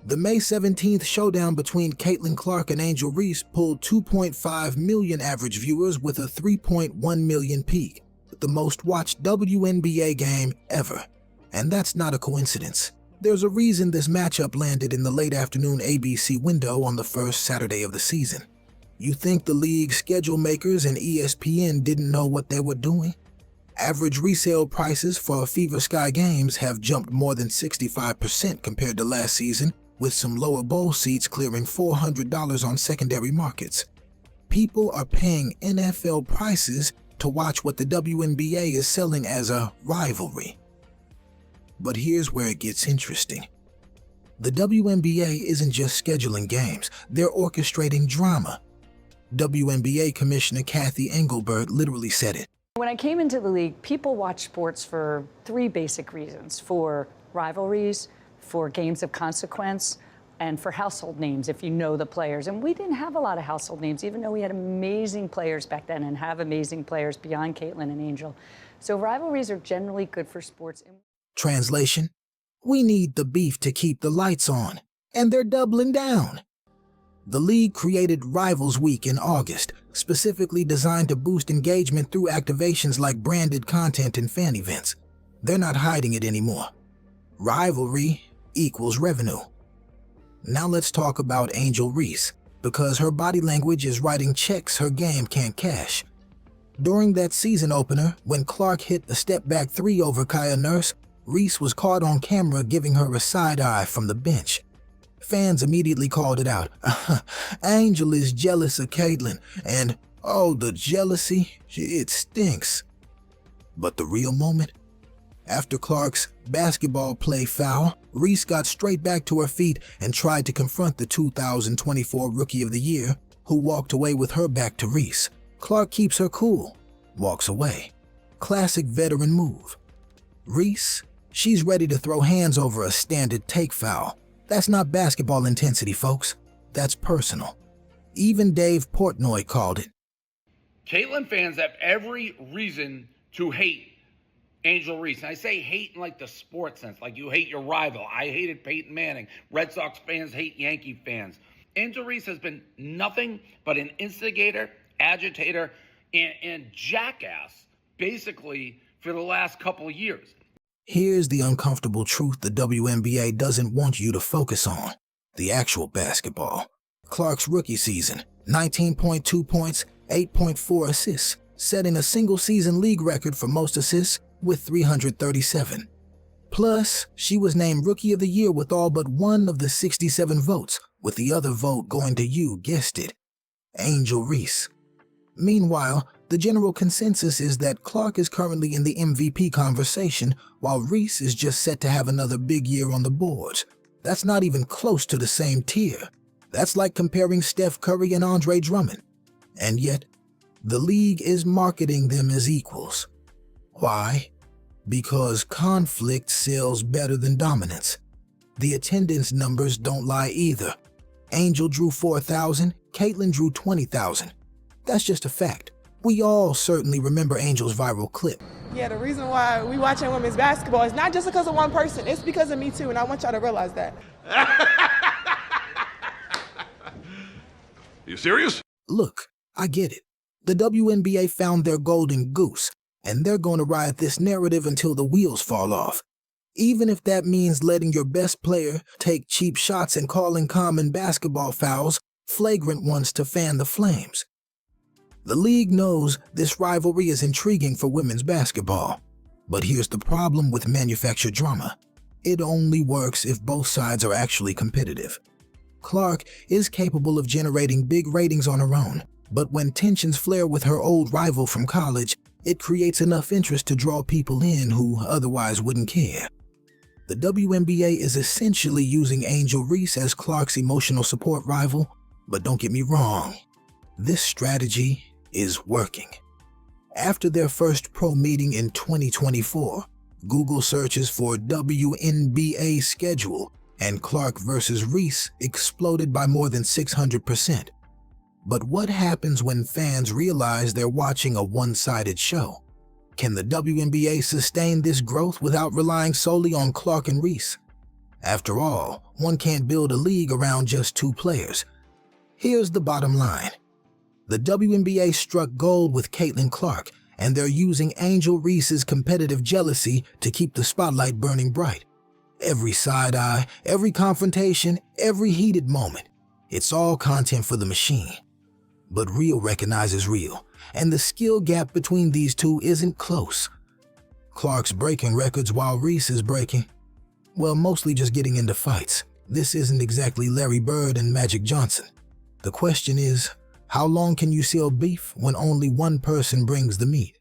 The May 17th showdown between Caitlin Clark and Angel Reese pulled 2.5 million average viewers with a 3.1 million peak, the most watched WNBA game ever. And that's not a coincidence. There's a reason this matchup landed in the late afternoon ABC window on the first Saturday of the season. You think the league's schedule makers and ESPN didn't know what they were doing? Average resale prices for Fever Sky games have jumped more than 65% compared to last season, with some lower bowl seats clearing $400 on secondary markets. People are paying NFL prices to watch what the WNBA is selling as a rivalry. But here's where it gets interesting. The WNBA isn't just scheduling games, they're orchestrating drama. WNBA Commissioner Kathy Engelbert literally said it. When I came into the league, people watch sports for three basic reasons: for rivalries, for games of consequence, and for household names, if you know the players. And we didn't have a lot of household names, even though we had amazing players back then and have amazing players beyond Caitlin and Angel. So rivalries are generally good for sports. Translation: we need the beef to keep the lights on, and they're doubling down. The league created Rivals Week in August, specifically designed to boost engagement through activations like branded content and fan events. They're not hiding it anymore. Rivalry equals revenue. Now let's talk about Angel Reese, because her body language is writing checks her game can't cash. During that season opener, when Clark hit a step-back three over Kaya Nurse, Reese was caught on camera giving her a side eye from the bench. Fans immediately called it out. Angel is jealous of Caitlin, and oh, the jealousy, it stinks. But the real moment? After Clark's basketball play foul, Reese got straight back to her feet and tried to confront the 2024 Rookie of the Year, who walked away with her back to Reese. Clark keeps her cool, walks away. Classic veteran move. Reese, she's ready to throw hands over a standard take foul. That's not basketball intensity, folks. That's personal. Even Dave Portnoy called it. Caitlin fans have every reason to hate Angel Reese. And I say hate in like the sports sense, like you hate your rival. I hated Peyton Manning. Red Sox fans hate Yankee fans. Angel Reese has been nothing but an instigator, agitator, and jackass, basically, for the last couple of years. Here's the uncomfortable truth the WNBA doesn't want you to focus on: the actual basketball. Clark's rookie season, 19.2 points, 8.4 assists, setting a single-season league record for most assists with 337. Plus, she was named Rookie of the Year with all but one of the 67 votes, with the other vote going to, you guessed it, Angel Reese. Meanwhile, the general consensus is that Clark is currently in the MVP conversation, while Reese is just set to have another big year on the boards. That's not even close to the same tier. That's like comparing Steph Curry and Andre Drummond. And yet, the league is marketing them as equals. Why? Because conflict sells better than dominance. The attendance numbers don't lie either. Angel drew 4,000, Caitlin drew 20,000. That's just a fact. We all certainly remember Angel's viral clip. Yeah, the reason why we watching women's basketball is not just because of one person, it's because of me too, and I want y'all to realize that. You serious? Look, I get it. The WNBA found their golden goose, and they're going to ride this narrative until the wheels fall off. Even if that means letting your best player take cheap shots and calling common basketball fouls, flagrant ones to fan the flames. The league knows this rivalry is intriguing for women's basketball. But here's the problem with manufactured drama. It only works if both sides are actually competitive. Clark is capable of generating big ratings on her own, but when tensions flare with her old rival from college, it creates enough interest to draw people in who otherwise wouldn't care. The WNBA is essentially using Angel Reese as Clark's emotional support rival, but don't get me wrong, this strategy is working. After their first pro meeting in 2024, Google searches for WNBA schedule and Clark versus Reese exploded by more than 600%. But what happens when fans realize they're watching a one-sided show? Can the WNBA sustain this growth without relying solely on Clark and Reese? After all, one can't build a league around just two players. Here's the bottom line. The WNBA struck gold with Caitlin Clark, and they're using Angel Reese's competitive jealousy to keep the spotlight burning bright. Every side eye, every confrontation, every heated moment, it's all content for the machine. But real recognizes real, and the skill gap between these two isn't close. Clark's breaking records while Reese is breaking, well, mostly just getting into fights. This isn't exactly Larry Bird and Magic Johnson. The question is, how long can you sell beef when only one person brings the meat?